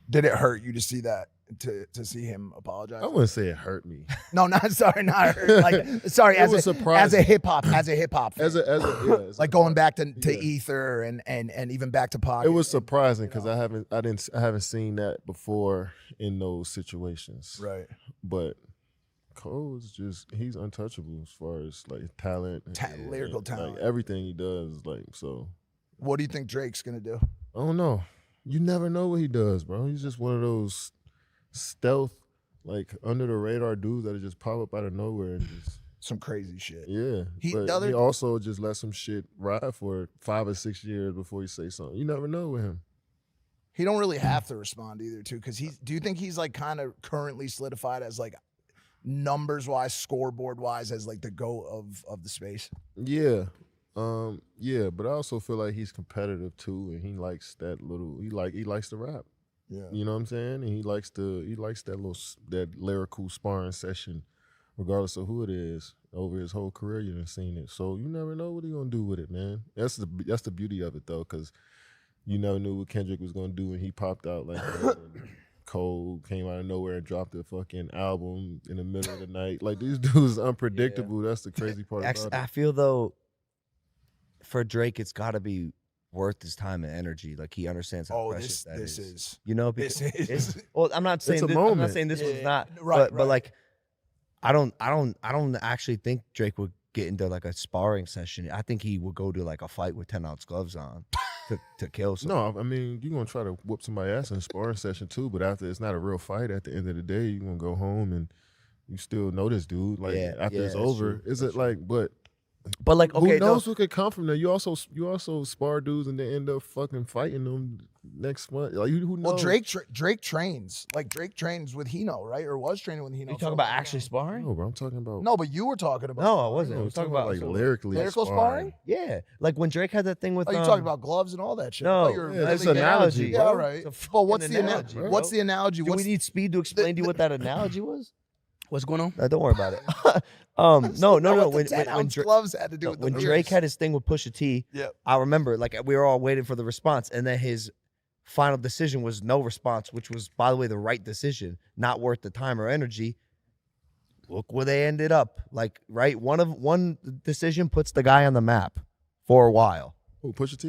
Did it hurt you to see that? To see him apologize? I wouldn't say it hurt me. No, not sorry, not hurt. Like sorry, It was as a hip hop, fan. Like Going back to Ether and even back to Pocket. It was surprising because I haven't seen that before in those situations. Right. But Cole is he's untouchable as far as like talent, lyrical talent. Like everything he does, like so. What do you think Drake's gonna do? I don't know. You never know what he does, bro. He's just one of those stealth, like under the radar dudes that just pop up out of nowhere and just some crazy shit. Yeah, he also just let some shit ride for 5 or 6 years before he say something. You never know with him. He don't really have to respond either, too. Because do you think he's like kind of currently solidified as like numbers wise, scoreboard wise, as like the GOAT of the space? Yeah. Yeah, but I also feel like he's competitive too, and he likes that little. He likes to rap. Yeah, you know what I'm saying, and he likes that lyrical sparring session, regardless of who it is. Over his whole career, you've seen it, so you never know what he's gonna do with it, man. That's the beauty of it though, because you never knew what Kendrick was gonna do when he popped out like that. Cole came out of nowhere and dropped a fucking album in the middle of the night. Like these dudes unpredictable. Yeah. That's the crazy part about it. I feel though, for Drake, it's got to be worth his time and energy. Like he understands how precious that is. This is. You know, because well, I'm not saying it's a moment. I'm not saying this was not right, but like I don't actually think Drake would get into like a sparring session. I think he would go to like a fight with 10-ounce gloves on to kill someone. No, I mean you're gonna try to whoop somebody ass in a sparring session too, but after it's not a real fight. At the end of the day, you're gonna go home and you still know this dude. Like after it's over, true. Is it like But like, okay, who knows what could come from there? You also spar dudes and they end up fucking fighting them next month. Like who knows? Well, Drake trains. Like Drake trains with Hino, right? Or was training with Hino. You talking about actually sparring? No, bro. I'm talking about. No, but you were talking about. No, I wasn't. I was talking about like lyrical sparring. Yeah, like when Drake had that thing with. Oh, you talking about gloves and all that shit? No, it's an analogy. Yeah, right. But what's the analogy? Bro. What's the analogy? Do we need Speed to explain to you what that analogy was? What's going on? Don't worry about it. No. When gloves had to do with when Drake had his thing with Pusha T, I remember like we were all waiting for the response, and then his final decision was no response, which was, by the way, the right decision, not worth the time or energy. Look where they ended up. Like, right, one decision puts the guy on the map for a while. Who, Pusha T?